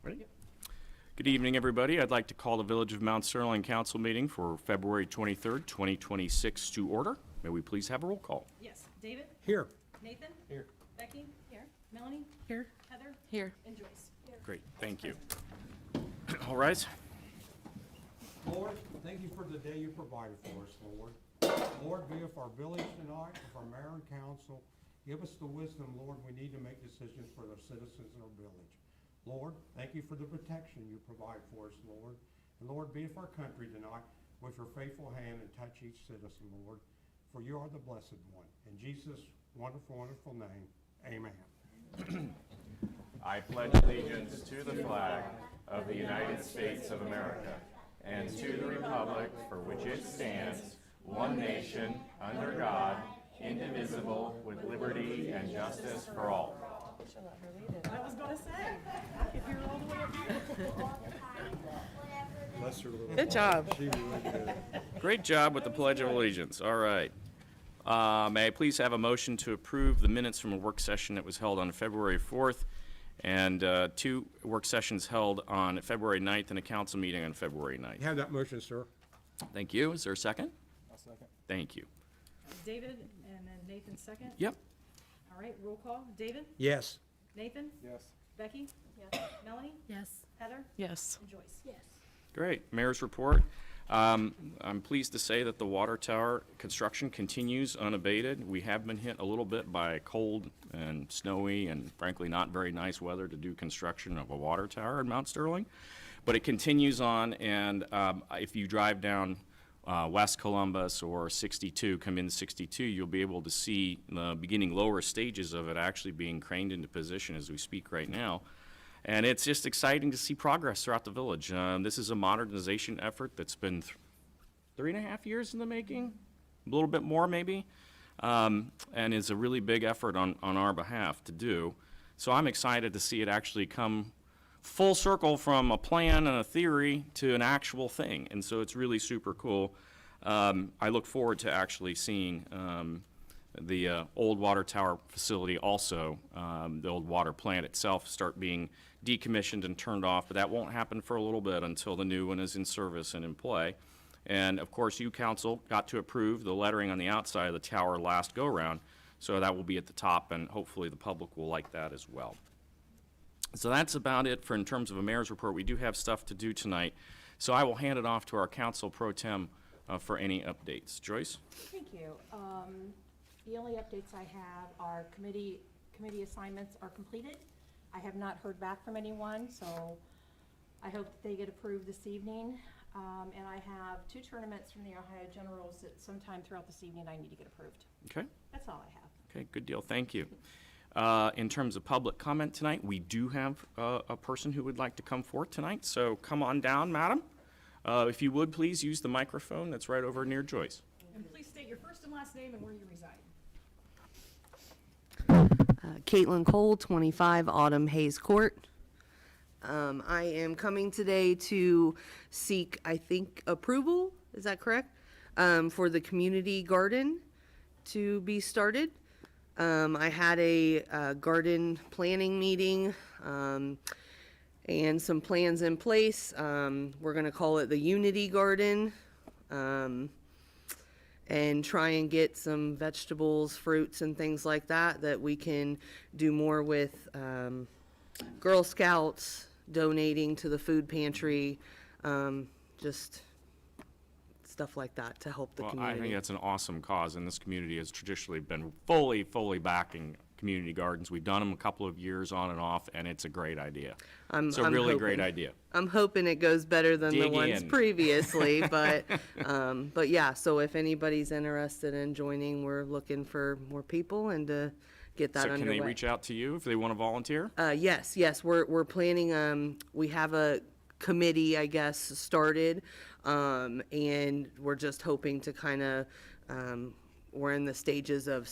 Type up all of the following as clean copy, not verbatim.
Ready? Good evening, everybody. I'd like to call the Village of Mount Sterling Council meeting for February 23rd, 2026 to order. May we please have a roll call? Yes. David? Here. Nathan? Here. Becky? Here. Melanie? Here. Heather? Here. And Joyce? Here. Great, thank you. All rise. Lord, thank you for the day you provided for us, Lord. Lord, be with our village tonight, with our mayor and council. Give us the wisdom, Lord, we need to make decisions for the citizens in our village. Lord, thank you for the protection you provide for us, Lord. And Lord, be with our country tonight with your faithful hand and touch each citizen, Lord. For you are the blessed one. In Jesus' wonderful, wonderful name, amen. I pledge allegiance to the flag of the United States of America and to the republic for which it stands, one nation, under God, indivisible, with liberty and justice for all. I was gonna say, I could hear all the way up here. Good job. Great job with the Pledge of Allegiance. All right. May I please have a motion to approve the minutes from a work session that was held on February 4th and two work sessions held on February 9th and a council meeting on February 9th. You have that motion, sir. Thank you. Is there a second? I'll second. Thank you. David and then Nathan second. Yep. All right, roll call. David? Yes. Nathan? Yes. Becky? Yes. Melanie? Yes. Heather? Yes. And Joyce? Yes. Great. Mayor's report. I'm pleased to say that the water tower construction continues unabated. We have been hit a little bit by cold and snowy and frankly not very nice weather to do construction of a water tower in Mount Sterling. But it continues on, and if you drive down West Columbus or 62, come in 62, you'll be able to see the beginning lower stages of it actually being craned into position as we speak right now. And it's just exciting to see progress throughout the village. This is a modernization effort that's been 3.5 years in the making, a little bit more maybe, and is a really big effort on our behalf to do. So I'm excited to see it actually come full circle from a plan and a theory to an actual thing. And so it's really super cool. I look forward to actually seeing the old water tower facility also, the old water plant itself, start being decommissioned and turned off, but that won't happen for a little bit until the new one is in service and in play. And of course, you council got to approve the lettering on the outside of the tower last go-round, so that will be at the top, and hopefully the public will like that as well. So that's about it for in terms of a mayor's report. We do have stuff to do tonight, so I will hand it off to our council pro tem for any updates. Joyce? Thank you. The only updates I have are committee assignments are completed. I have not heard back from anyone, so I hope that they get approved this evening. And I have 2 tournaments from the Ohio Generals that sometime throughout this evening I need to get approved. Okay. That's all I have. Okay, good deal. Thank you. In terms of public comment tonight, we do have a person who would like to come forth tonight, so come on down, madam. If you would, please use the microphone that's right over near Joyce. And please state your first and last name and where you reside. Caitlin Cole, 25 Autumn Hayes Court. I am coming today to seek, I think, approval, is that correct? For the community garden to be started. I had a garden planning meeting and some plans in place. We're going to call it the Unity Garden. And try and get some vegetables, fruits, and things like that that we can do more with. Girl Scouts donating to the food pantry, just stuff like that to help the Well, community. I think that's an awesome cause, and this community has traditionally been fully backing community gardens. We've done them a couple of years on and off, and it's a great idea. It's a really great idea. I'm hoping it goes better than the Dig ones in. previously, but yeah, so if anybody's interested in joining, we're looking for more people and to get that So can underway. they reach out to you if they want to volunteer? Yes, we're planning, we have a committee, I guess, started, and we're just hoping to kind of, we're in the stages of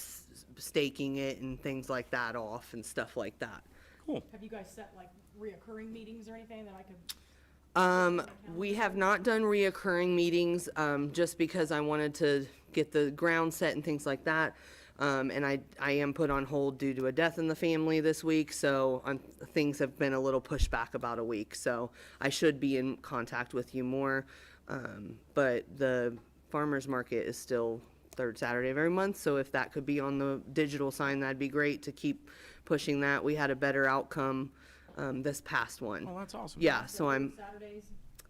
staking it and things like that off and stuff like that. Cool. Have you guys set like reoccurring meetings or anything that I could? We have not done reoccurring meetings, just because I wanted to get the ground set and things like that. And I am put on hold due to a death in the family this week, so things have been a little pushed back about a week. So I should be in contact with you more. But the farmer's market is still third Saturday of every month, so if that could be on the digital sign, that'd be great to keep pushing that. We had a better outcome this past one. Oh, that's awesome. Yeah, so I'm Saturdays,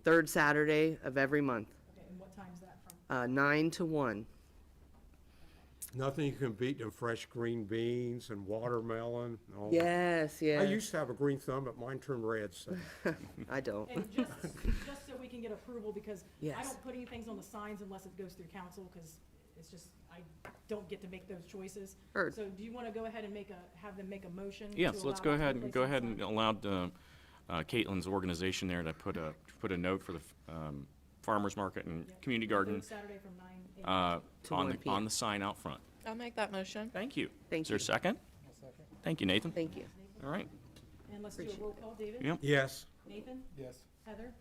third Saturday of every month, okay, and what time's that from? 9 to 1. Nothing you can beat them fresh green beans and watermelon. and all that. Yes, I yes. used to have a green thumb, but mine turned red, so. I don't. And just so we can get approval, because I Yes. don't put anything on the signs unless it goes through council, because it's just, I don't get to make those choices. Heard. So do you want to go ahead and have them make a motion? Yes, to let's allow go us to ahead and place go on ahead sign? and allow Caitlin's organization there to put a note for the farmer's market and Yep. community garden Third Saturday from 9 a.m. To on 1 the p.m. sign out front. I'll make that motion. Thank you. Thank Is there a you. second? Thank you, Nathan. Thank you. All right. And let's do a roll call. David? Yep. Yes. Nathan? Yes. Heather?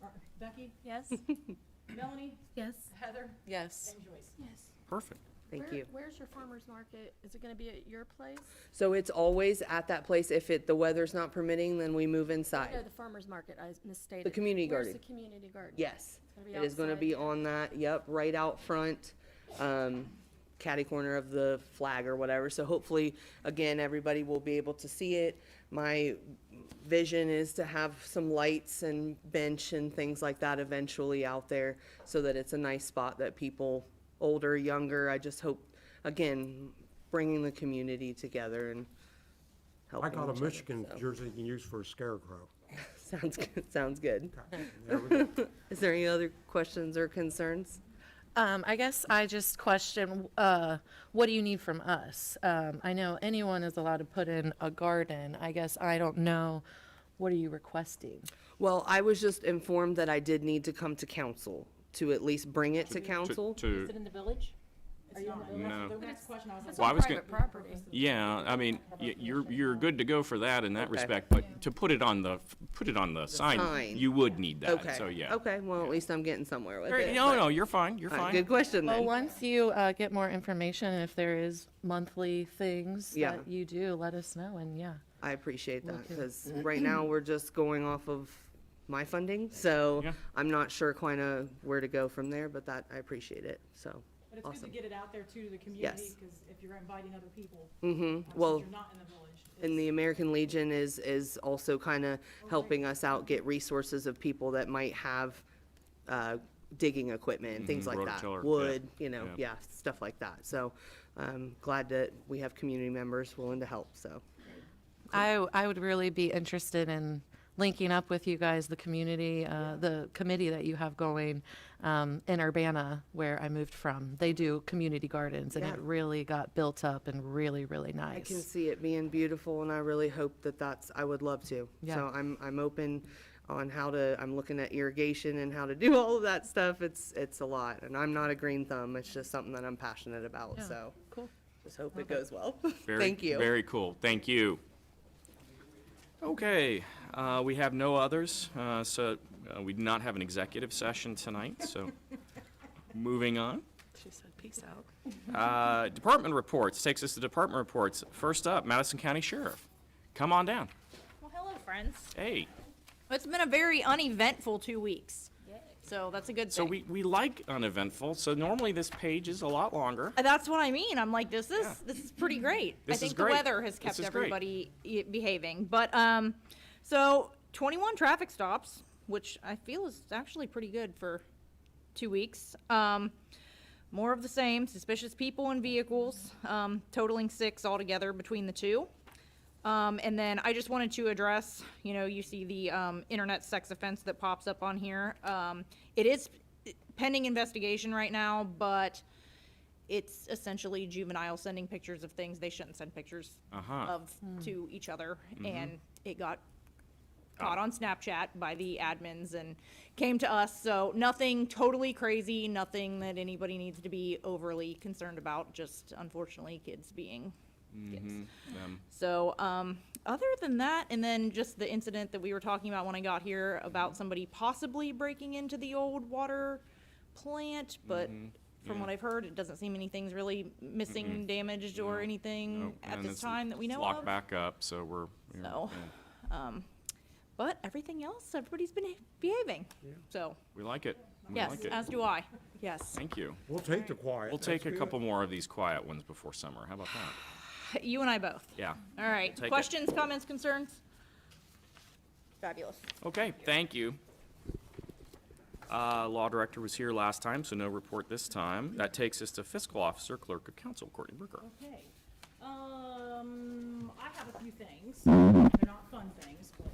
Or Becky? Yes? Melanie? Yes. Heather? Yes. And Joyce? Yes. Perfect. Thank you. Where's your farmer's market? Is it gonna be at your place? So it's always at that place. If the weather's not permitting, then we move No, inside. the farmer's market, I misstated. The community garden. Where's the community garden? Yes. gonna be It is gonna outside. be on that, yep, right out front, catty corner of the flag or whatever. So hopefully, again, everybody will be able to see it. My vision is to have some lights and bench and things like that eventually out there so that it's a nice spot that people, older, younger, I just hope, again, bringing the community together and I helping got a each other, Michigan so. jersey you can use for a scarecrow. Sounds good, sounds good. There we go. Is there any other questions or concerns? I guess I just question, what do you need from us? I know anyone is allowed to put in a garden. I guess I don't know, what are you requesting? Well, I was just informed that I did need to come to council to at least bring it to council. To Is it in the village? It's not. No. The next question I was It's like. Well, I on was gonna- private property. Yeah, I mean, you're good to go for that in that Okay. respect, but to put it on the sign, sign. you would need that, Okay. so yeah. Okay, well, at least I'm getting somewhere with Great. it. No, but- no, you're fine, you're All right, fine. good question Well, then. once you get more information, if there is monthly things Yeah. that you do, let us know, and yeah. I appreciate that, because right now, we're just going off of my funding, so Yeah. I'm not sure quite where to go from there, but that, I appreciate it, so. But it's good Awesome. to get it out there to the community, Yes. because if you're inviting other people, Mm-hmm, since well, you're not in the village. and the it's- American Legion is also kind of helping us out get resources of people that might have digging equipment and things Mhm, like that. rototiller, yeah, Wood, yeah. yeah, stuff like that. So glad that we have community members willing to help, so. I would really be interested in linking up with you guys, the community, the committee that you have going in Urbana, where I moved from. They do community gardens, and Yeah. it really got built up and really, really I can nice. see it being beautiful, and I really hope that I would love to. Yeah. So I'm open on I'm looking at irrigation and how to do all of that stuff. It's a lot, and I'm not a green thumb. It's just something that I'm passionate about, Yeah. so Cool. just hope it goes well. Very- Thank you. Very cool, thank you. Okay, we have no others, so we do not have an executive session tonight, so moving on. She said, peace out. Department reports, takes us to department reports. First up, Madison County Sheriff. Come on down. Well, hello, friends. Hey, It's been a very uneventful 2 weeks. So that's a good so thing. we like uneventful, so normally this page is a lot longer. That's what I mean. I'm like, this is pretty great. This I think is great. the weather has This kept is great. everybody behaving. But so 21 traffic stops, which I feel is actually pretty good for 2 weeks. More of the same, suspicious people and vehicles, totaling 6 altogether between the two. And then I just wanted to address, you see the internet sex offense that pops up on here. It is pending investigation right now, but it's essentially juvenile sending pictures of things they shouldn't send pictures Uh-huh. of to each other. And it got caught on Snapchat by the admins and came to us. So nothing totally crazy, nothing that anybody needs to be overly concerned about, just unfortunately kids being kids. So, other than that, and then just the incident that we were talking about when I got here about somebody possibly breaking into the old water plant, but from what I've heard. It doesn't seem anything's really missing, damaged, or anything No, at and this it's time that we know Locked of. back up, so we're, you know, So, yeah. But everything else, everybody's been behaving. So, We like it. We yes, like it. as do I. Yes. Thank you. We'll take the quiet. We'll That's take a good. couple more of these quiet ones before summer. How about that? You and I both. Yeah. All right. Take it. Questions, comments, concerns? Fabulous. Okay, thank you. Law director was here last time, so no report this time. That takes us to fiscal officer, clerk of council, Courtney Brooker. Okay. I have a few things. They're not fun things, but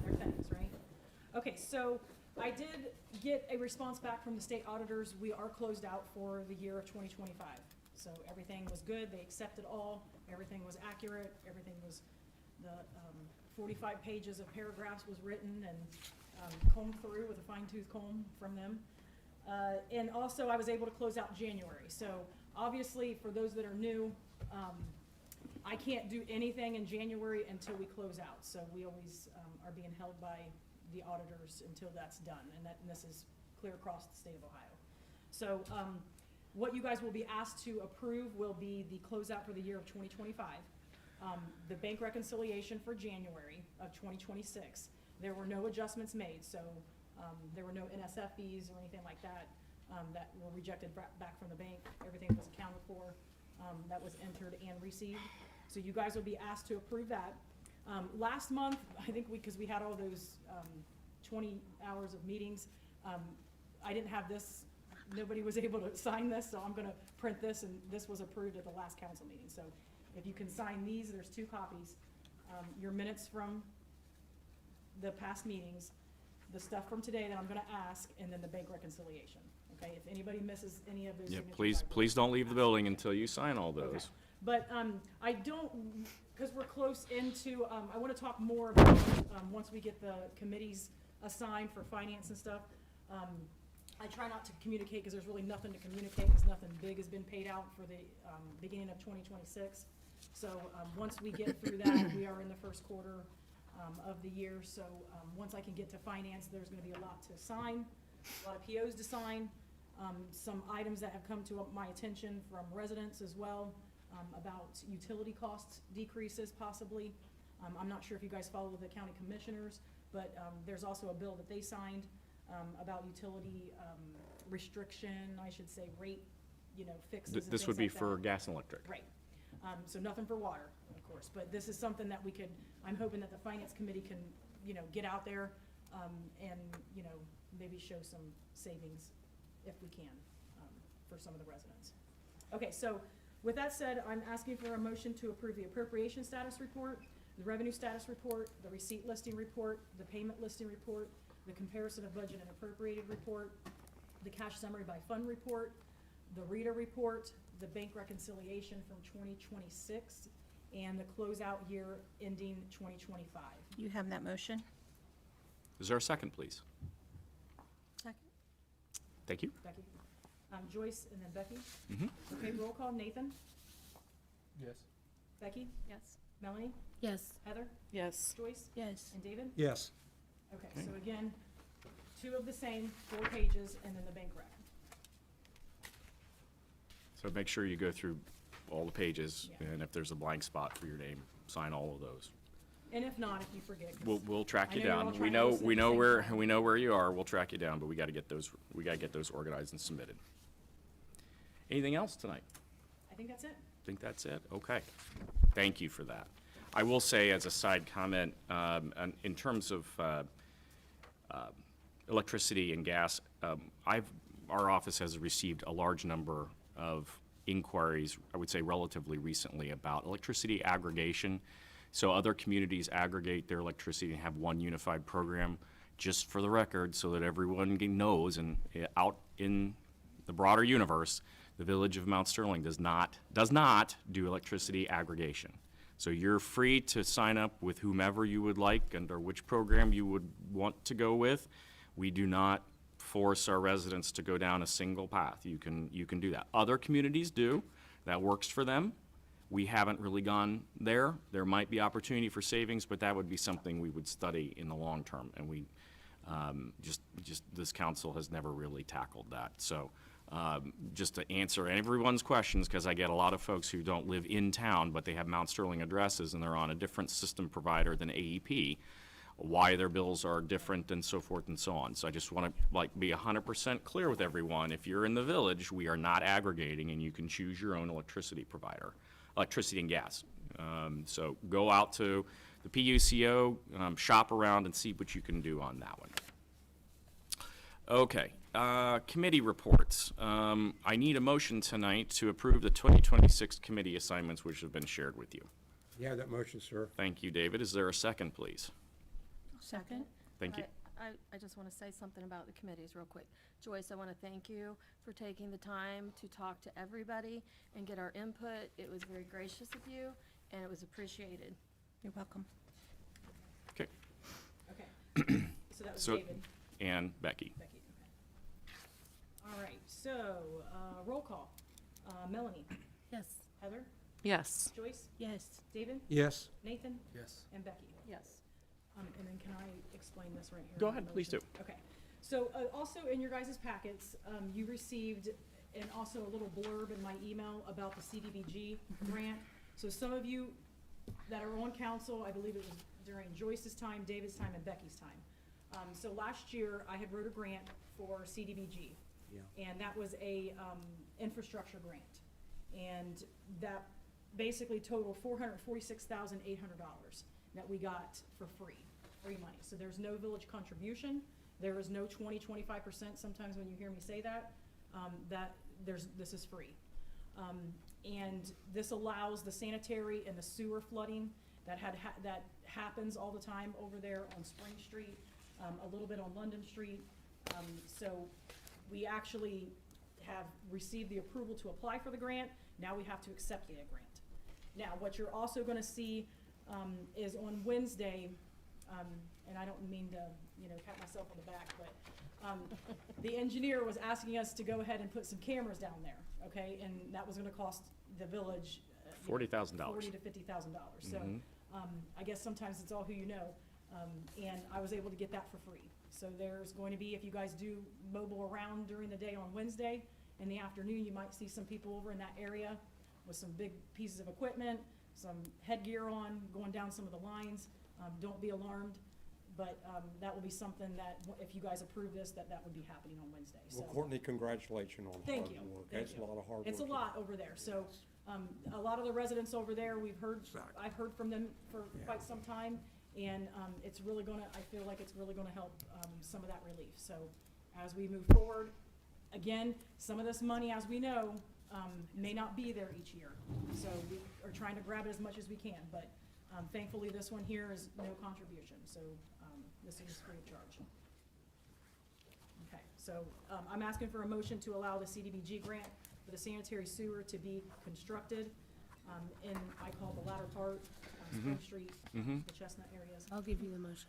they're things, right? Okay, so I did get a response back from the state auditors. We are closed out for the year of 2025. So everything was good. They accepted all. Everything was accurate. Everything was, the 45 pages of paragraphs was written and combed through with a fine tooth comb from them. And also, I was able to close out January. So obviously, for those that are new, I can't do anything in January until we close out. So we always are being held by the auditors until that's done. And this is clear across the state of Ohio. So what you guys will be asked to approve will be the closeout for the year of 2025. The bank reconciliation for January of 2026. There were no adjustments made, so there were no NSF fees or anything like that that were rejected back from the bank. Everything was accounted for, that was entered and received. So you guys will be asked to approve that. Last month, I think because we had all those 20 hours of meetings, I didn't have this. Nobody was able to sign this, so I'm gonna print this, and this was approved at the last council meeting. So if you can sign these, there's 2 copies. Your minutes from the past meetings, the stuff from today that I'm gonna ask, and then the bank reconciliation, okay? If anybody misses any of those Yeah, signatures, please don't leave the building until you sign all Okay. those. But I don't, because we're close into, I want to talk more about, once we get the committees assigned for finance and stuff. I try not to communicate because there's really nothing to communicate because nothing big has been paid out for the beginning of 2026. So once we get through that, we are in the first quarter of the year. So once I can get to finance, there's going to be a lot to sign, a lot of POs to sign, some items that have come to my attention from residents as well. About utility cost decreases possibly. I'm not sure if you guys follow the county commissioners, but there's also a bill that they signed about utility restriction, I should say, rate, fixes and This would be things like for that. gas and electric. Right. So nothing for water, of course, but this is something that we could, I'm hoping that the finance committee can, get out there and, maybe show some savings if we can for some of the residents. Okay, so with that said, I'm asking for a motion to approve the appropriation status report, the revenue status report, the receipt listing report, the payment listing report, the comparison of budget and appropriated report, the cash summary by fund report, the reader report, the bank reconciliation from 2026, and the closeout year ending 2025. You have that motion? Is there a second, please? Second. Thank you. Becky? Joyce and then Becky? Mhm. Okay, roll call. Nathan? Yes. Becky? Yes. Melanie? Yes. Heather? Yes. Joyce? Yes. And David? Yes. Okay, so again, 2 of the same, 4 pages, and then the bank rec. So make sure you go through all the pages, Yeah. and if there's a blank spot for your name, sign all of those. And if not, if you forget. 'cause We'll track I you know you're all down. trying to listen at the same time. We know where you are. We'll track you down, but we gotta get those organized and submitted. Anything else tonight? I think that's it. Think that's it? Okay. Thank you for that. I will say as a side comment, in terms of electricity and gas, our office has received a large number of inquiries, I would say relatively recently, about electricity aggregation. So other communities aggregate their electricity and have one unified program, just for the record, so that everyone knows, and out in the broader universe, the village of Mount Sterling does not do electricity aggregation. So you're free to sign up with whomever you would like and or which program you would want to go with. We do not force our residents to go down a single path. You can do that. Other communities do. That works for them. We haven't really gone there. There might be opportunity for savings, but that would be something we would study in the long term. And we just this council has never really tackled that. So Just to answer everyone's questions, because I get a lot of folks who don't live in town, but they have Mount Sterling addresses and they're on a different system provider than AEP, why their bills are different and so forth and so on. So I just want to be 100% clear with everyone. If you're in the village, we are not aggregating, and you can choose your own electricity provider, electricity and gas. So go out to the PUCO, shop around and see what you can do on that one. Okay, committee reports. I need a motion tonight to approve the 2026 committee assignments which have been shared with you. You have that motion, sir. Thank you, David. Is there a second, please? Second? Thank you. I just want to say something about the committees real quick. Joyce, I want to thank you for taking the time to talk to everybody and get our input. It was very gracious of you, and it was appreciated. You're welcome. Okay. Okay. So that was So, David, and Becky. Becky, okay. All right, so, roll call. Melanie, Yes. Heather, Yes. Joyce, Yes. David, Yes. Nathan, Yes. and Becky. Yes. And then can I explain this right here? Go in the ahead, please motion? Okay. So, also in your guys' packets, you received, and also a little blurb in my email about the CDBG grant. So some of you that are on council, I believe it was during Joyce's time, David's time, and Becky's time. So last year, I had wrote a grant for CDBG. Yeah. And that was a, infrastructure grant. And that basically totaled $446,800 that we got for free money. So there's no village contribution, there is no 25%, sometimes when you hear me say that, this is free. And this allows the sanitary and the sewer flooding that that happens all the time over there on Spring Street, a little bit on London Street. So we actually have received the approval to apply for the grant, now we have to accept the grant. Now, what you're also gonna see, is on Wednesday, and I don't mean to, pat myself on the back, but, the engineer was asking us to go ahead and put some cameras down there, okay? And that was gonna cost the village. $40,000. $40,000 to $50,000. So, I guess sometimes it's all who you know. And I was able to get that for free. So there's going to be, if you guys do mobile around during the day on Wednesday, in the afternoon, you might see some people over in that area with some big pieces of equipment, some headgear on, going down some of the lines. Don't be alarmed, but that will be something that, if you guys approve this, that would be happening on Wednesday. So Well, Courtney, congratulations on Thank hard you. work. Thank That's a you. lot of hard work. It's a lot over there, so, a lot of the residents over there, I've heard from them for quite some time, and, it's really gonna, I feel like it's really gonna help, some of that relief. So, as we move forward, again, some of this money, as we know, may not be there each year. So we are trying to grab it as much as we can, but, thankfully, this one here is no contribution, so, this is free of charge. Okay, so, I'm asking for a motion to allow the CDBG grant for the sanitary sewer to be constructed, in, I call the latter part, Spring Street, the Chestnut areas. I'll give you the motion.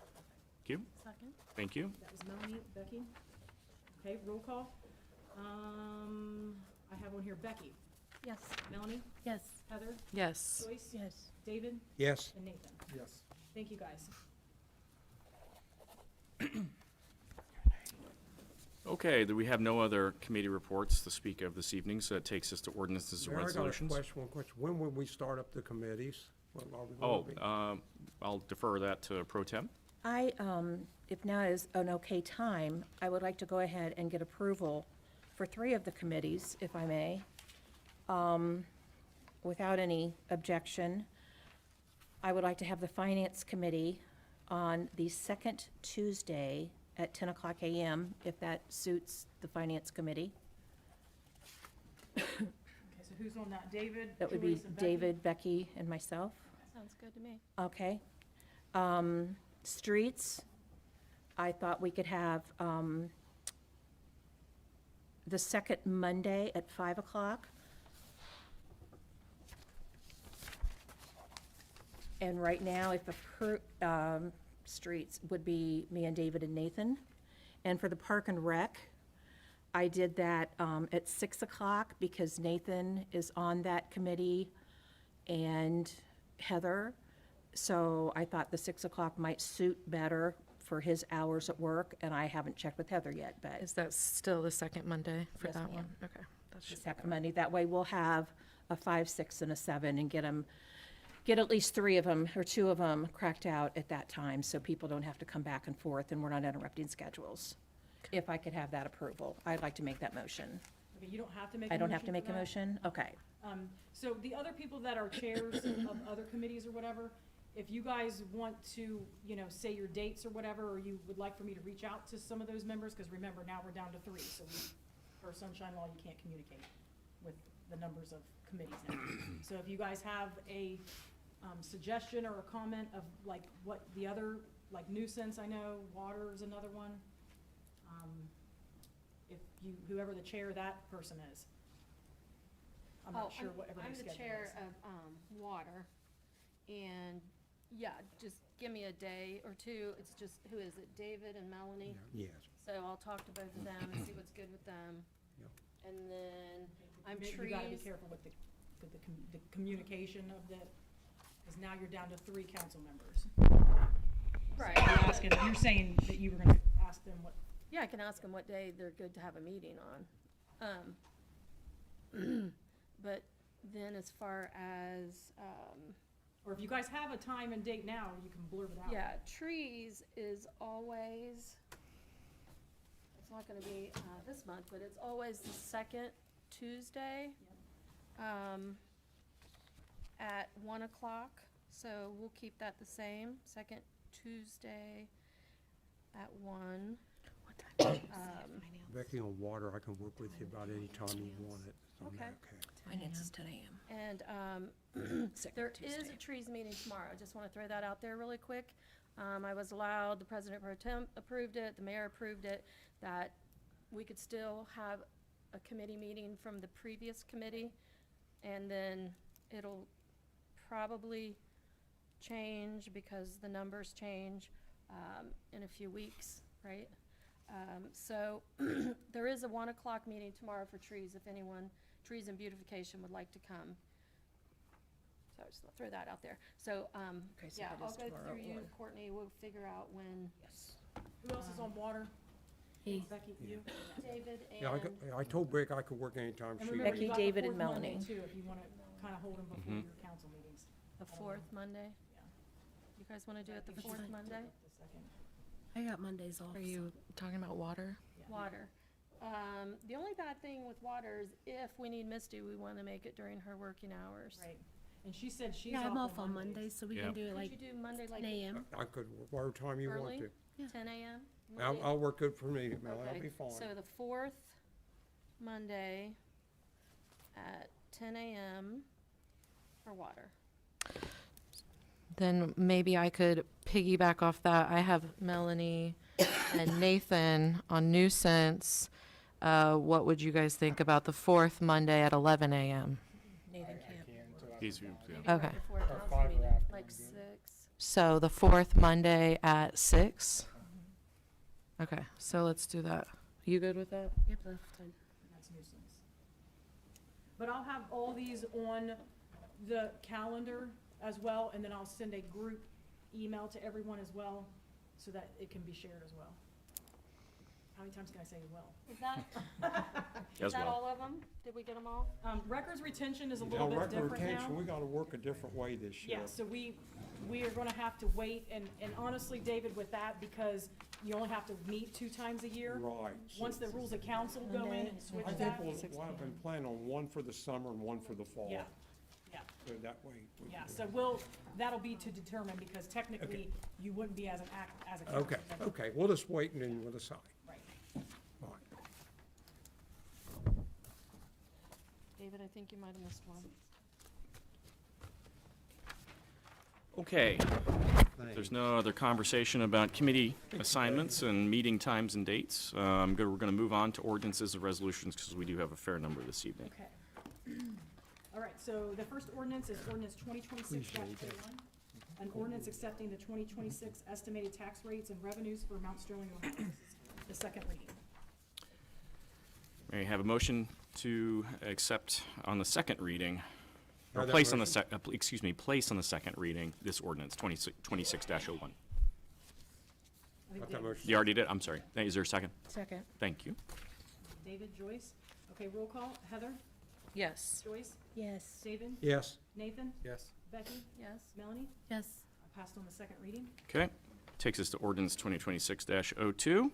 Thank you. Second? Thank you. That was Melanie, Becky. Okay, roll call. I have on here Becky, Yes. Melanie, Yes. Heather, Yes. Joyce, Yes. David, Yes. and Nathan. Yes. Thank you, guys. Okay, we have no other committee reports to speak of this evening, so that takes us to ordinances and Mayor, I got a resolutions. question, one question. When will we start up the committees? When are we Oh, gonna be- I'll defer that to Pro Tem. If now is an okay time, I would like to go ahead and get approval for 3 of the committees, if I may. Without any objection, I would like to have the Finance Committee on the second Tuesday at 10 o'clock a.m., if that suits the Finance Committee. Okay, so who's on that? David, That would be Joyce, and Becky? David, Becky, and myself. Sounds good to me. Okay. Streets, I thought we could have, the second Monday at 5 o'clock. And right now, if streets would be me and David and Nathan. And for the Park and Rec, I did that, at 6 o'clock because Nathan is on that committee and Heather. So I thought the 6 o'clock might suit better for his hours at work, and I haven't checked with Heather yet, but Is that still the second Monday for Yes, that ma'am. one? Okay. That the should be second good. Monday, that way we'll have a 5, 6, and a 7 and get at least 3 of them or 2 of them cracked out at that time, so people don't have to come back and forth and we're not interrupting schedules. If I could have that approval, I'd like to make that motion. Okay, you don't have to make a I motion don't have to for make a that. motion? Okay. So the other people that are chairs of other committees or whatever, if you guys want to, you know, say your dates or whatever, or you would like for me to reach out to some of those members, because remember, now we're down to 3, so per sunshine law, you can't communicate with the numbers of committees now. So if you guys have a suggestion or a comment of like what the other, like nuisance, I know, water is another one. If you, whoever the chair of that person is. I'm not sure what everybody's schedule is. I'm the chair of, water, and, yeah, just give me a day or two, it's just, who is it, David and Melanie? Yes. So I'll talk to both of them and see what's good with them. Yeah. And then, I'm You gotta be trees, careful with the communication of the, because now you're down to 3 council members. right, You're asking, you're saying that you were gonna ask them what, yeah, I can ask them what day they're good to have a meeting on. But then as far as, or if you guys have a time and date now, you can blurb it out. yeah, trees is always, it's not gonna be, this month, but it's always the second Tuesday, at 1 o'clock, so we'll keep that the same, second Tuesday at 1. Becky, on water, I can work with you about any time you want it. on that, Okay. Finance is 10 a.m. And there is a trees meeting tomorrow. I just want to throw that out there really quick. I was allowed, the President Pro Tem approved it, the mayor approved it, that we could still have a committee meeting from the previous committee, and then it'll probably change because the numbers change in a few weeks, right? So there is a 1 o'clock meeting tomorrow for trees, if anyone, trees and beautification would like to come. So just throw that out there. So, Okay, so yeah, that I'll is go tomorrow through at you, 1. Courtney, we'll figure out when Yes. Who else is on water? Becky, you? David Yeah, and, I told Becky I could work anytime And she. remember, Becky, you got the David, and 4th Monday, Melanie. too, if you wanna kinda hold them before your council meetings. the fourth Monday? Yeah. You guys want to do it the That's fourth fine. Monday? The second. I got Mondays off. Are you talking about water? Water. The only bad thing with water is if we need Misty, we want to make it during her working hours. Right, and she said she's Yeah, I'm off on Mondays. Mondays, so we Yeah. can do it Could like you do Monday like 10 a.m. I could work whatever time you want early, to. Yeah. 10 a.m.? I'll work good for me, Mel, that'll Okay, be fine. so the fourth Monday at 10 a.m. for water. Then maybe I could piggyback off that. I have Melanie and Nathan on nuisance. What would you guys think about the fourth Monday at 11 a.m.? Nathan can't. He's, yeah. Maybe Okay. right before council meeting, like 6. So the fourth Monday at 6? Okay, so let's do that. You good with that? Yep, that's fine. That's nuisance. But I'll have all these on the calendar as well, and then I'll send a group email to everyone as well, so that it can be shared as well. How many times can I say as well? Is that, As is that well. all of them? Did we get them all? Records retention is a Now, little bit record different now. retention, we gotta work a different way this year. Yeah, so we are gonna have to wait, and honestly, David, with that, because you only have to meet 2 times a year. Right. Once the rules of council go in and switch I think that, we'll have been planning on one for the summer and one for the fall. yeah, yeah, So that way. we yeah, can- so that'll be to determine, because technically, you wouldn't be as a council. Okay, member. okay, we'll just wait and then we'll decide. Right. All right. David, I think you might have missed one. Okay. There's no other conversation about committee assignments and meeting times and dates. We're going to move on to ordinances and resolutions because we do have a fair number this evening. Okay. All right, so the first ordinance is ordinance 2026-01, an ordinance accepting the 2026 estimated tax rates and revenues for Mount Sterling, Ohio. This is the second reading. May I have a motion to accept on the second reading, or Have that place on the motion. place on the second reading this ordinance 26-01. I think Got that David. motion. You already did? I'm sorry. Is there a second? Second. Thank you. David, Joyce. Okay, roll call. Heather, Yes. Joyce, Yes. David, Yes. Nathan, Yes. Becky, Yes. Melanie. Yes. I passed on the second reading. Okay. Takes us to ordinance 2026-02.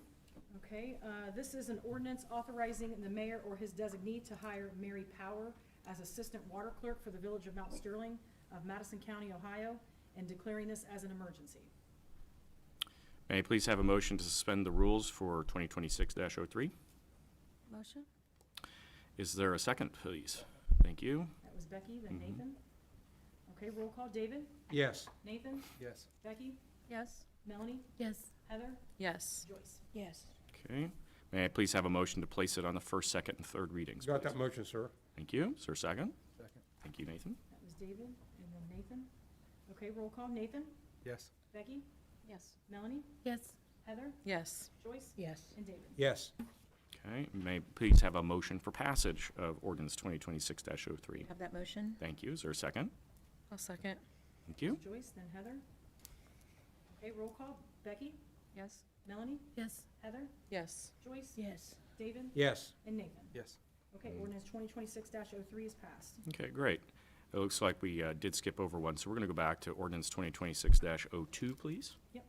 Okay, this is an ordinance authorizing the mayor or his designee to hire Mary Power as assistant water clerk for the village of Mount Sterling of Madison County, Ohio, and declaring this as an emergency. May I please have a motion to suspend the rules for 2026-03? Motion? Is there a second, please? Thank you. That was Becky, then Nathan. Okay, roll call. David, Yes. Nathan, Yes. Becky, Yes. Melanie, Yes. Heather, Yes. Joyce. Yes. Okay. May I please have a motion to place it on the first, second, and third readings, Got please? that motion, sir. Thank you. Is there a second? Second. Thank you, Nathan. That was David, and then Nathan. Okay, roll call. Nathan, Yes. Becky, Yes. Melanie, Yes. Heather, Yes. Joyce, Yes. and David. Yes. Okay. May I please have a motion for passage of ordinance 2026-03? Have that motion? Thank you. Is there a second? I'll second. Thank you. Joyce, then Heather. Okay, roll call. Becky, Yes. Melanie, Yes. Heather, Yes. Joyce, Yes. David, Yes. and Nathan. Yes. Okay, ordinance 2026-03 is passed. Okay, great. It looks like we did skip over one, so we're going to go back to ordinance 2026-02, please. Yep,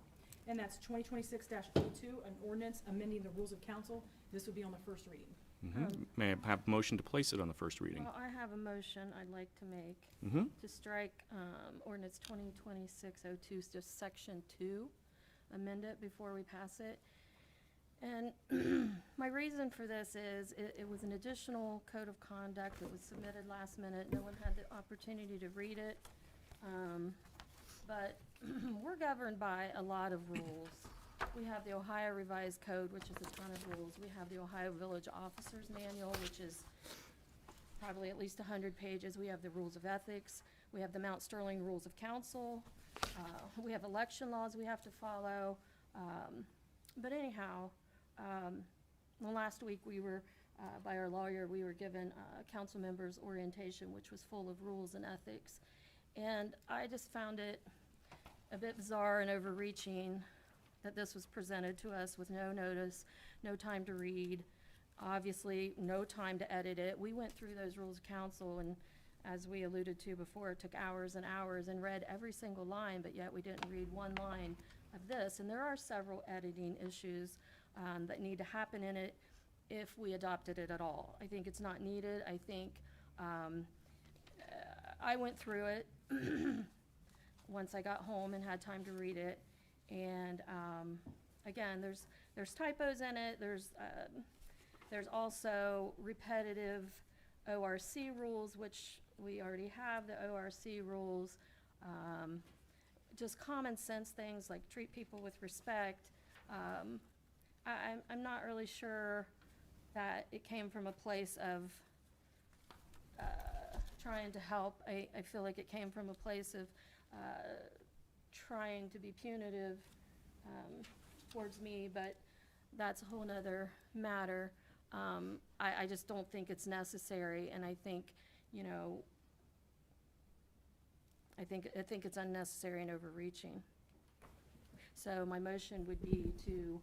and that's 2026-02, an ordinance amending the rules of council. This would be on the first reading. May I have a motion to place it on the first reading? Well, I have a motion I'd like to make to strike ordinance 2026-02, just section 2, amend it before we pass it. And my reason for this is it was an additional code of conduct that was submitted last minute. No one had the opportunity to read it. But we're governed by a lot of rules. We have the Ohio Revised Code, which is a ton of rules. We have the Ohio Village Officers Manual, which is probably at least 100 pages. We have the Rules of Ethics. We have the Mount Sterling Rules of Council. We have election laws we have to follow. But anyhow, well, last week we were, by our lawyer, we were given council members' orientation, which was full of rules and ethics. And I just found it a bit bizarre and overreaching that this was presented to us with no notice, no time to read, obviously no time to edit it. We went through those rules of council, and as we alluded to before, it took hours and hours and read every single line, but yet we didn't read one line of this. And there are several editing issues that need to happen in it if we adopted it at all. I think it's not needed. I think I went through it once I got home and had time to read it. And again, there's typos in it. There's also repetitive ORC rules, which we already have the ORC rules. Just common sense things like treat people with respect. I'm not really sure that it came from a place of trying to help. I feel like it came from a place of trying to be punitive towards me, but that's a whole nother matter. I just don't think it's necessary, and I think, you know, I think it's unnecessary and overreaching. So my motion would be to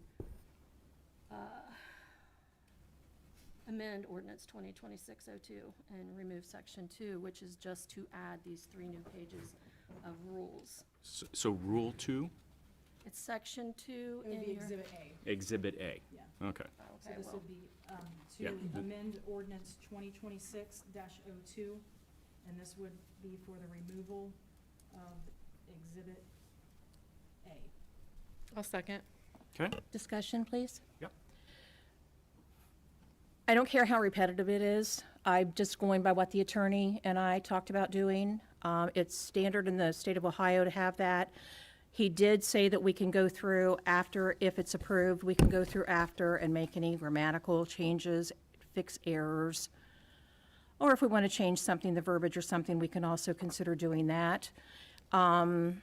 amend ordinance 2026-02 and remove section 2, which is just to add these 3 new pages of rules. So Rule 2, It's section 2 It would in be your. Exhibit A. Exhibit A. Yeah. Okay. So Okay, this well, would be Yeah. to amend ordinance 2026-02, and this would be for the removal of Exhibit A. I'll second. Okay. Discussion, please? Yep. I don't care how repetitive it is. I'm just going by what the attorney and I talked about doing. It's standard in the state of Ohio to have that. He did say that we can go through after, if it's approved, we can go through after and make any grammatical changes, fix errors. Or if we want to change something, the verbiage or something, we can also consider doing that. I'm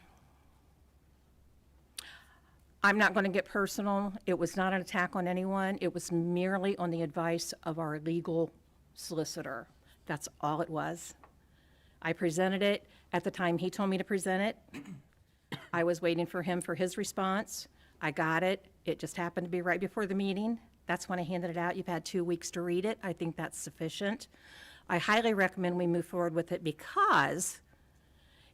not going to get personal. It was not an attack on anyone. It was merely on the advice of our legal solicitor. That's all it was. I presented it at the time he told me to present it. I was waiting for him for his response. I got it. It just happened to be right before the meeting. That's when I handed it out. You've had 2 weeks to read it. I think that's sufficient. I highly recommend we move forward with it because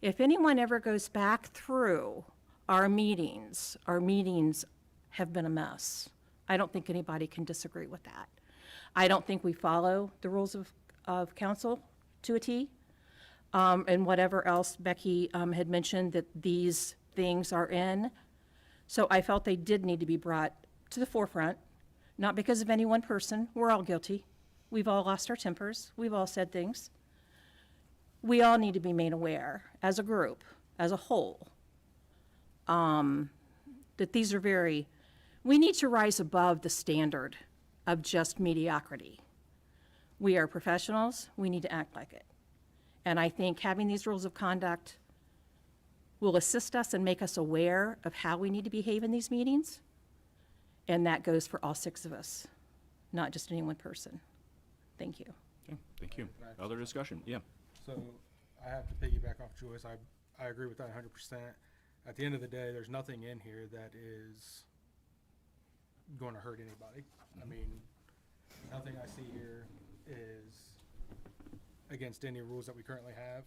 if anyone ever goes back through our meetings have been a mess. I don't think anybody can disagree with that. I don't think we follow the rules of council to a T. And whatever else Becky had mentioned that these things are in. So I felt they did need to be brought to the forefront, not because of any one person. We're all guilty. We've all lost our tempers. We've all said things. We all need to be made aware as a group, as a whole, that these are we need to rise above the standard of just mediocrity. We are professionals. We need to act like it. And I think having these rules of conduct will assist us and make us aware of how we need to behave in these meetings. And that goes for all 6 of us, not just any one person. Thank you. Okay, thank you. Other discussion? Yeah. So I have to piggyback off Joyce. I agree with that 100%. At the end of the day, there's nothing in here that is going to hurt anybody. I mean, nothing I see here is against any rules that we currently have.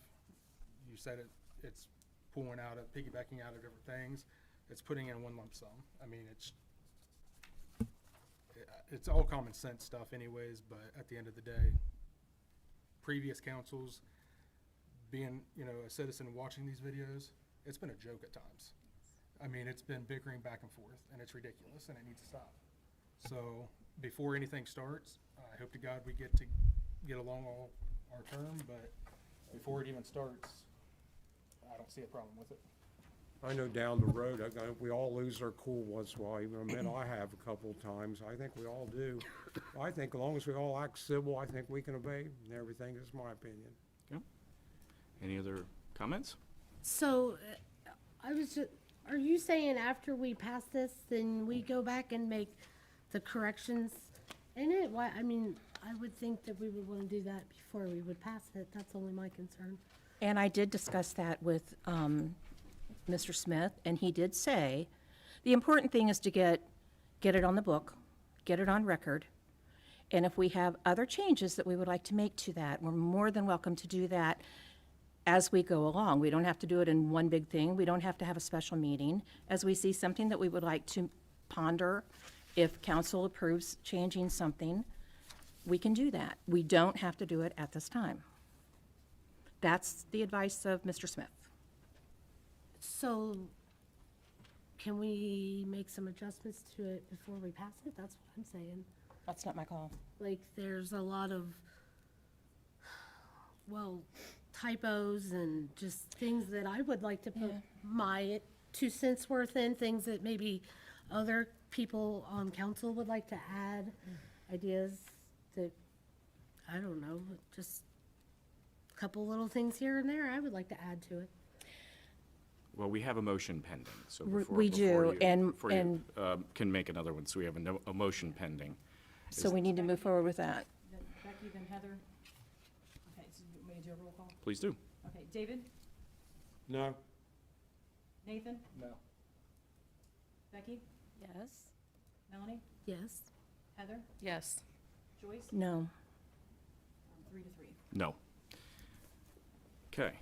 You said it's pulling out of, piggybacking out of different things. It's putting in one lump sum. I mean, it's all common sense stuff anyways, but at the end of the day, previous councils, being, a citizen watching these videos, it's been a joke at times. I mean, it's been bickering back and forth, and it's ridiculous, and it needs to stop. So before anything starts, I hope to God we get along all our term, but before it even starts, I don't see a problem with it. I know down the road, we all lose our cool once in a while, even admit I have a couple of times. I think we all do. I think as long as we all act civil, I think we can obey and everything, is my opinion. Okay. Any other comments? So, are you saying after we pass this, then we go back and make the corrections in it? Why, I would think that we would want to do that before we would pass it. That's only my concern. And I did discuss that with Mr. Smith, and he did say, the important thing is to get it on the book, get it on record, and if we have other changes that we would like to make to that, we're more than welcome to do that as we go along. We don't have to do it in one big thing. We don't have to have a special meeting. As we see something that we would like to ponder, if council approves changing something, we can do that. We don't have to do it at this time. That's the advice of Mr. Smith. So, can we make some adjustments to it before we pass it? That's what I'm saying. That's not my call. Like, there's a lot of, typos and just things that I would like to put my 2 cents worth in, things that maybe other people on council would like to add, ideas that, I don't know, just a couple little things here and there I would like to add to it. Well, we have a motion pending, so We before do, you- and- before you, can make another one, so we have a motion pending. So we need to move forward with that. Then Becky, then Heather. Okay, so you want me to do a roll call? Please do. Okay, David? No? Nathan? No. Becky? Yes. Melanie? Yes. Heather? Yes. Joyce? No. 3 to 3. No. Okay.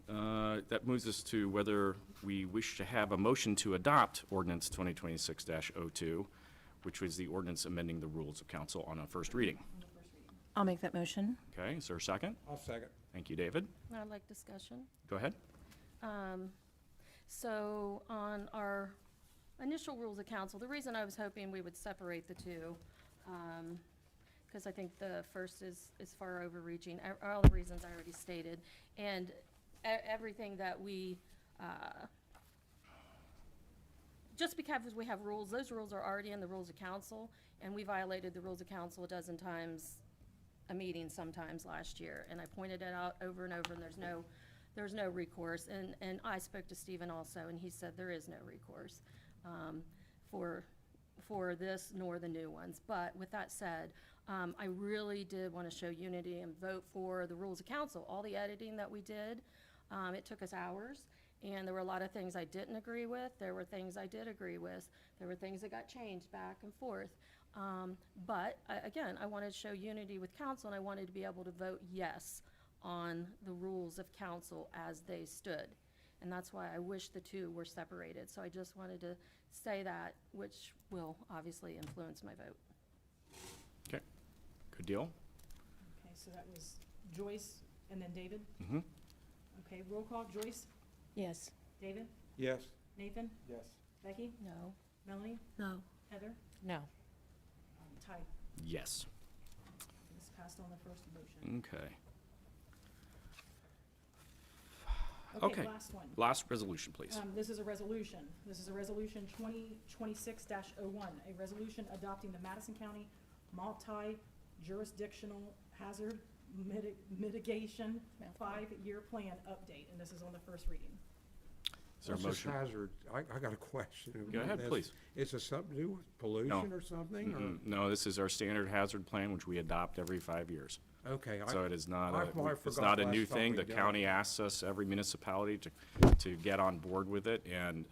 That moves us to whether we wish to have a motion to adopt ordinance 2026-02, which was the ordinance amending the rules of council on a first reading. I'll make that motion. Okay, is there a second? I'll second. Thank you, David. I'd like discussion. Go ahead. So on our initial rules of council, the reason I was hoping we would separate the two, because I think the first is far overreaching, all the reasons I already stated, and everything that we, just because we have rules, those rules are already in the rules of council, and we violated the rules of council a dozen times a meeting sometimes last year, and I pointed it out over and over, and there's no recourse, and I spoke to Stephen also, and he said there is no recourse for this nor the new ones. But with that said, I really did want to show unity and vote for the rules of council. All the editing that we did, it took us hours, And there were a lot of things I didn't agree with. There were things I did agree with. There were things that got changed back and forth. But again, I wanted to show unity with council, and I wanted to be able to vote yes on the rules of council as they stood. And that's why I wish the two were separated. So I just wanted to say that, which will obviously influence my vote. Okay, good deal. Okay, so that was Joyce and then David? Mhm. Okay, roll call, Joyce, Yes. David, Yes. Nathan, Yes. Becky, No. Melanie, No. Heather, No. Ty. Yes. This passed on the first motion. Okay. Okay, Okay. last one. Last resolution, please. This is a resolution. This is a resolution 2026-01, a resolution adopting the Madison County multi-jurisdictional hazard mitigation five-year plan update, and this is on the first reading. Is there a What's this motion? hazard? I got a question. Go ahead, about this. please. Is it something to do with pollution or something, or? No, this is our standard hazard plan, which we adopt every 5 years. Okay. So it is not I a, forgot it's not a last new time thing. we The done county it. asks us, every municipality, to get on board with it, and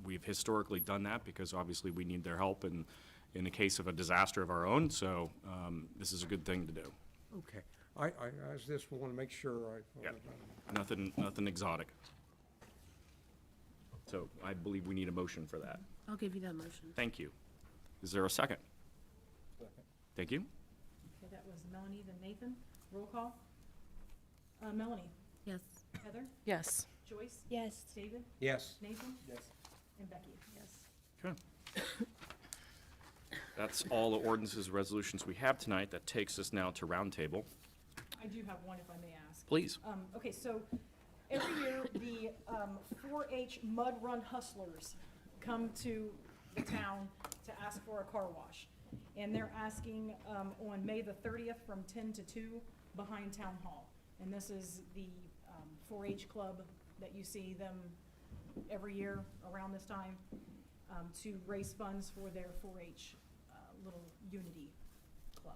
we've historically done that because obviously we need their help in the case of a disaster of our own, so this is a good thing to do. Okay. I just want to make sure I. Yeah. Nothing exotic. So I believe we need a motion for that. I'll give you that motion. Thank you. Is there a second? Thank you. Okay, that was Melanie, then Nathan. Roll call. Melanie, Yes. Heather, Yes. Joyce, Yes. David, Yes. Nathan, Yes. and Becky. Yes. Okay. That's all the ordinances and resolutions we have tonight. That takes us now to roundtable. I do have one, if I may ask. Please. Okay, so every year, the 4-H Mud Run Hustlers come to the town to ask for a car wash. And they're asking on May the 30th from 10 to 2 behind Town Hall. And this is the 4-H club that you see them every year around this time to raise funds for their 4-H little unity club.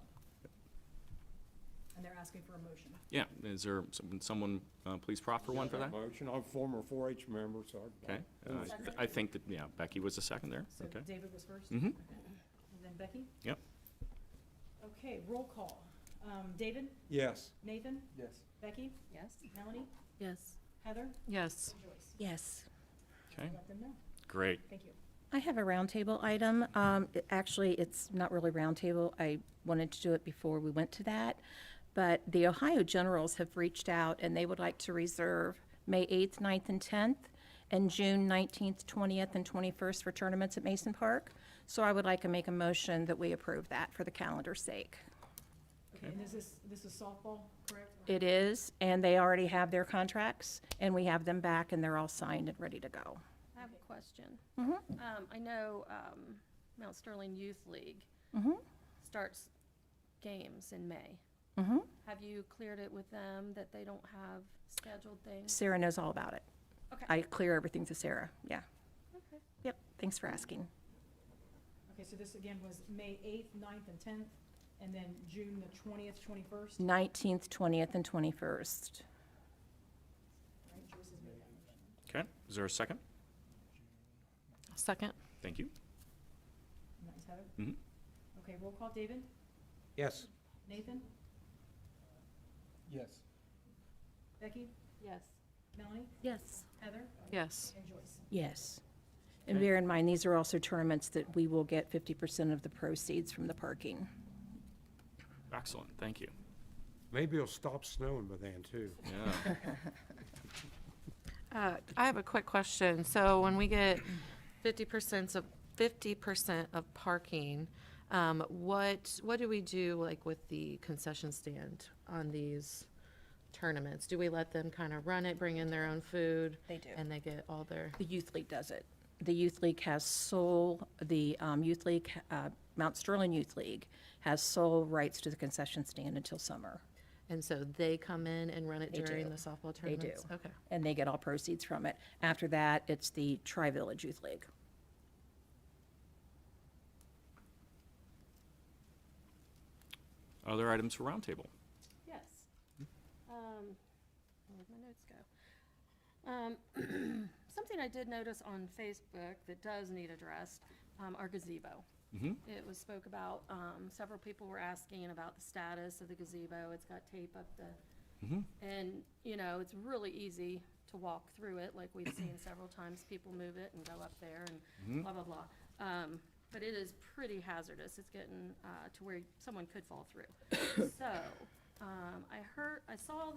And they're asking for a motion. Yeah, is there someone, please proffer one for that? Motion. I'm a former 4-H member, so. Okay. I think that, yeah, Becky was the second there. So Okay. David was first? Mhm. Okay. And then Becky? Yep. Okay, roll call. David, Yes. Nathan, Yes. Becky, Yes? Melanie, Yes. Heather, Yes. Joyce. Yes. Okay, Let them know. great. Thank you. I have a roundtable item. Actually, it's not really roundtable. I wanted to do it before we went to that. But the Ohio Generals have reached out and they would like to reserve May 8th, 9th, and 10th, and June 19th, 20th, and 21st for tournaments at Mason Park. So I would like to make a motion that we approve that for the calendar's sake. Okay, and this is softball, correct? It is, and they already have their contracts, and we have them back, and they're all signed and ready to go. I have a question. Mhm. I know Mount Sterling Youth League starts games in May. Mhm. Have you cleared it with them that they don't have scheduled things? Sarah knows all about it. Okay. I clear everything to Sarah, yeah. Okay. Yep, thanks for asking. Okay, so this again was May 8th, 9th, and 10th, and then June the 20th, 21st? 19th, 20th, and 21st. All right, Joyce has made that motion. Okay, is there a second? Second. Thank you. And that was Heather? Mhm. Okay, roll call. David, Yes. Nathan, Yes. Becky, Yes. Melanie, Yes. Heather, Yes. and Joyce. Yes. And Okay. bear in mind, these are also tournaments that we will get 50% of the proceeds from the parking. Excellent, thank you. Maybe it'll stop snowing by then, too. Yeah. I have a quick question. So when we get 50% of parking, what do we do like with the concession stand on these tournaments? Do we let them kind of run it, bring in their own food? They do. And they get all their, The Youth League does it. The Youth League has Mount Sterling Youth League has sole rights to the concession stand until summer. and so they come in and run it They during do. the softball They do. tournaments? Okay. And they get all proceeds from it. After that, it's the Tri-Village Youth League. Other items for roundtable? Yes. Where'd my notes go? Something I did notice on Facebook that does need addressed, our gazebo. It was spoke about, several people were asking about the status of the gazebo. It's got tape up the, and, you know, it's really easy to walk through it, like we've seen several times. People move it and go up there and blah, blah, blah. But it is pretty hazardous. It's getting, to where someone could fall through. So, I saw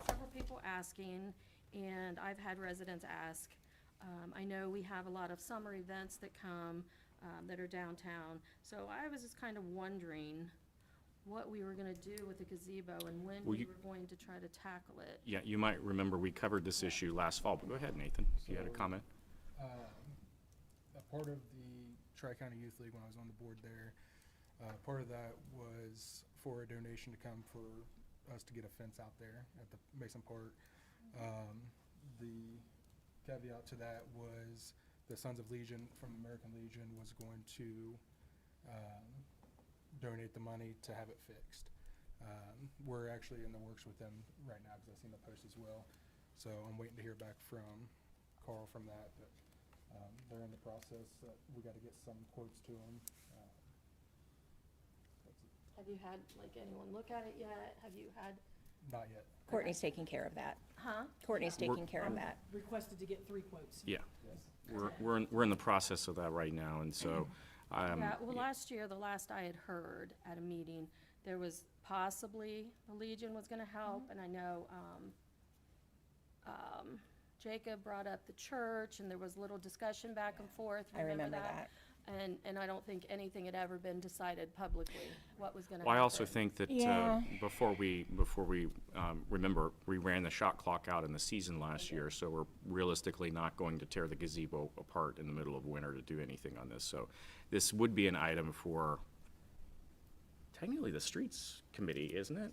several people asking, and I've had residents ask. I know we have a lot of summer events that come, that are downtown. So I was just kind of wondering what we were gonna do with the gazebo and when Well, we you- were going to try to tackle it. Yeah, you might remember we covered this issue last fall, but go ahead, Nathan, if you had a comment. A part of the Tri-County Youth League, when I was on the board there, part of that was for a donation to come for us to get a fence out there at the Mason Park. The caveat to that was the Sons of Legion from American Legion was going to donate the money to have it fixed. We're actually in the works with them right now because I've seen the post as well. So I'm waiting to hear back from Carl from that, but they're in the process. We got to get some quotes to them. Have you had, like, anyone look at it yet? Have you had, Not yet. Courtney's taking care of that. huh? Courtney's taking care of that. Requested to get 3 quotes. Yeah, we're in the process of that right now, and so, Yeah, well, last year, the last I had heard at a meeting, there was possibly the Legion was gonna help, and I know, Jacob brought up the church, and there was a little discussion back and forth, I remember that. And I don't think anything had ever been decided publicly, what was gonna happen. well, I also think that, Yeah. before we, remember, we ran the shot clock out in the season last year, so we're realistically not going to tear the gazebo apart in the middle of winter to do anything on this, so this would be an item for technically the streets committee, isn't it?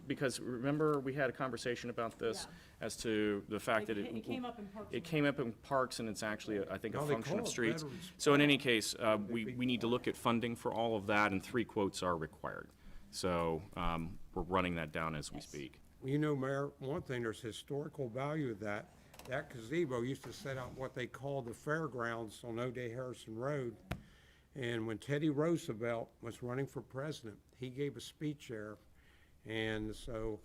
Because remember, we had a conversation about this as to the fact that It came up in Parks it and came up in parks, and it's actually, I think, a No, they function call of it streets. veterans So in any case, we need to look at funding for all of that, and 3 quotes are required. So, we're running that down as we speak. Well, you know, Mayor, one thing, there's historical value of that. That gazebo used to set out what they called the fairgrounds on O'Day Harrison Road. And when Teddy Roosevelt was running for president, he gave a speech there. And so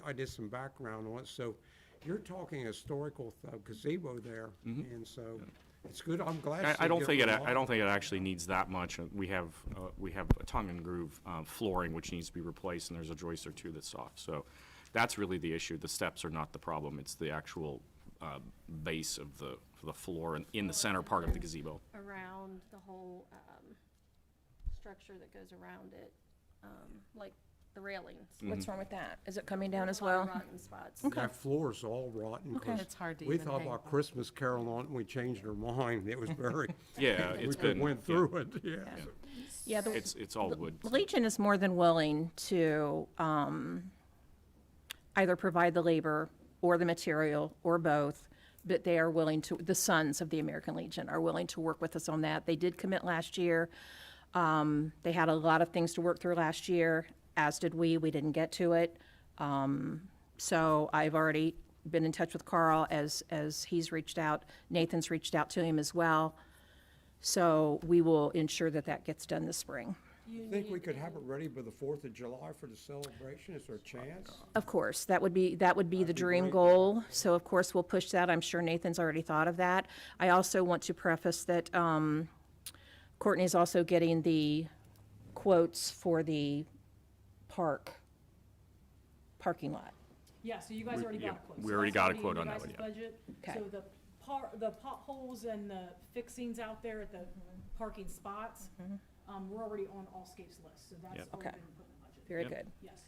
I did some background on it. So you're talking historical gazebo there. And so it's good. I'm glad. I don't think it actually needs that much. We have a tongue and groove flooring which needs to be replaced, and there's a joist or 2 that's soft. So that's really the issue. The steps are not the problem. It's the actual base of the floor and in the center part of the gazebo. Around the whole, structure that goes around it, like the railings. What's wrong with that? Is it coming down as A lot of well? rotten spots. That floor's all rotten. 'cause It's hard to We even thought hang. about Christmas Carol on it, and we changed our mind. It was very, Yeah, we it's been, went yeah, through it, yeah. Yeah, the it's all wood. Legion is more than willing to either provide the labor or the material or both, but they are willing to, the Sons of the American Legion are willing to work with us on that. They did commit last year. They had a lot of things to work through last year, as did we. We didn't get to it. So I've already been in touch with Carl as he's reached out. Nathan's reached out to him as well. So we will ensure that that gets done this spring. You think we could have it ready by the 4th of July for the celebration? Is there a chance? Of course, that would be the dream goal. So of course, we'll push that. I'm sure Nathan's already thought of that. I also want to preface that Courtney's also getting the quotes for the parking lot. Yeah, so you guys already got a quote. we So already that's got a already in quote your on that guys' one, budget. Okay. So the potholes and the fixings out there at the parking spots, we're already on Allscape's list, so that's Yep. already Okay. been put in the budget. Very Yep. good. Yes.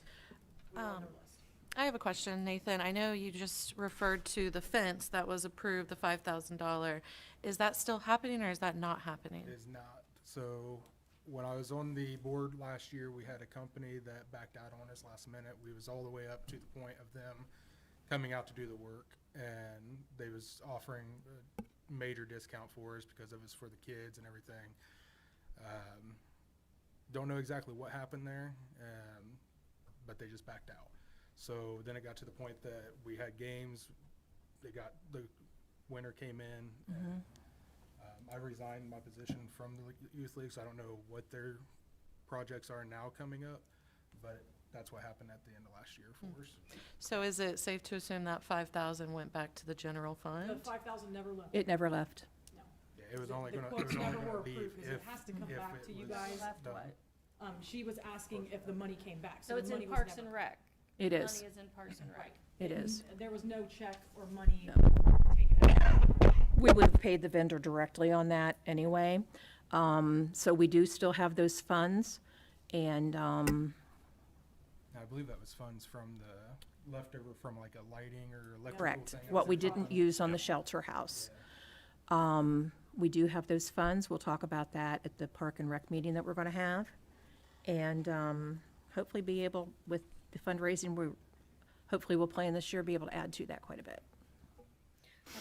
We're on their list. I have a question, Nathan. I know you just referred to the fence that was approved, the $5,000. Is that still happening or is that not happening? It is not. So when I was on the board last year, we had a company that backed out on us last minute. We was all the way up to the point of them coming out to do the work, and they was offering a major discount for us because it was for the kids and everything. Don't know exactly what happened there, but they just backed out. So then it got to the point that we had games, the winter came in. And, I resigned my position from the youth league, so I don't know what their projects are now coming up, but that's what happened at the end of last year for us. So is it safe to assume that 5,000 went back to the general The fund? 5,000 never left. It never left. No. Yeah, it was only The gonna, it quotes was only never were gonna be approved, 'cause it if, has to come if back it to you was guys. Left done. what? She was asking if the money came back, So the it's money in was Parks never- and Rec. It is. Money is in Parks and Rec. It is. There was no check or money taken out. We would have paid the vendor directly on that anyway. So we do still have those funds, and, I believe that was funds from the leftover from like a lighting or electrical correct, thing. what we didn't use on the shelter house. We do have those funds. We'll talk about that at the Park and Rec meeting that we're gonna have. And, hopefully be able, with the fundraising hopefully we'll plan this year, be able to add to that quite a bit.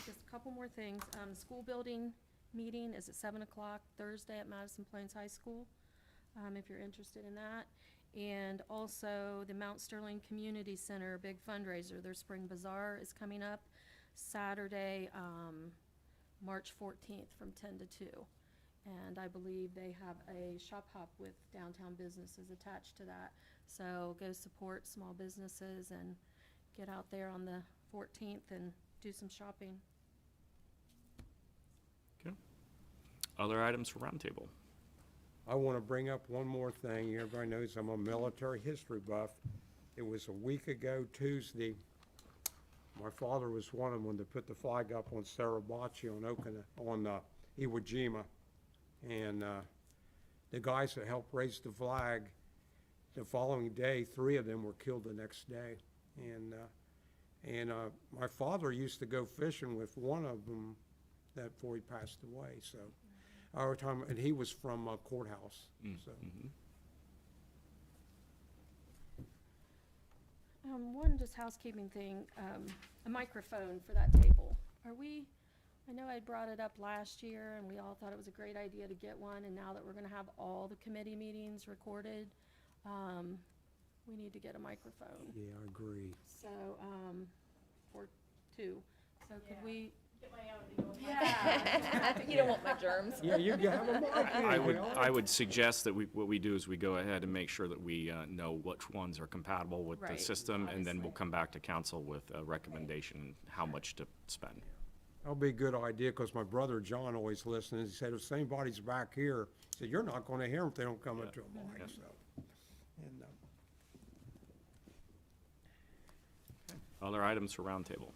Just a couple more things. School building meeting is at 7 o'clock Thursday at Madison Plains High School, if you're interested in that. And also the Mount Sterling Community Center, big fundraiser, their spring bazaar is coming up Saturday, March 14th from 10 to 2. And I believe they have a shop hop with downtown businesses attached to that. So go support small businesses and get out there on the 14th and do some shopping. Okay. Other items for roundtable? I want to bring up one more thing. Everybody knows I'm a military history buff. It was a week ago Tuesday. My father was one of them when they put the flag up on Sarabachi on Iwo Jima. And the guys that helped raise the flag, the following day, 3 of them were killed the next day. And my father used to go fishing with one of them before he passed away. So, our time, and he was from Courthouse. So, One just housekeeping thing, a microphone for that table. I know I brought it up last year and we all thought it was a great idea to get one, and now that we're gonna have all the committee meetings recorded, we need to get a microphone. yeah, I agree. So, for 2. So could we? Get my own. Yeah. You don't want my germs. Yeah, you can have a mic. I would suggest that what we do is we go ahead and make sure that we know which ones are compatible with the Right, system, and then we'll obviously. come back to council with a recommendation, how much to spend. That'll be a good idea, because my brother John always listens. He said, if anybody's back here, he said, you're not going to hear them if they don't come up to a mic, so. And, Other items for roundtable?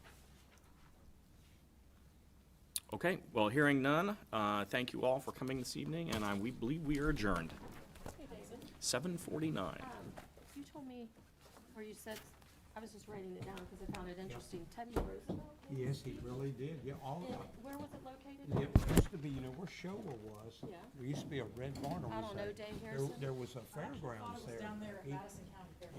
Okay, well, hearing none, thank you all for coming this evening, and we believe we are adjourned. Hey, Jason. 7:49. You told me, or you said, I was just writing it down because I found it interesting. Teddy Roosevelt? yes, he really did, yeah, all And of where was it located? it. Used to be, you know, where Showa was. Yeah. There used to be a red barn on I the don't know, side. Dave There- Harrison? There was a I actually thought fairgrounds it was there. down there at He- Madison County Fair.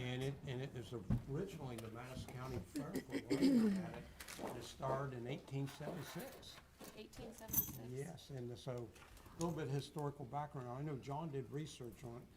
And it was originally the Madison County Fairgrounds had it. It started in 1876. 1876. Yes, and so, a little bit historical background. I know John did research on it.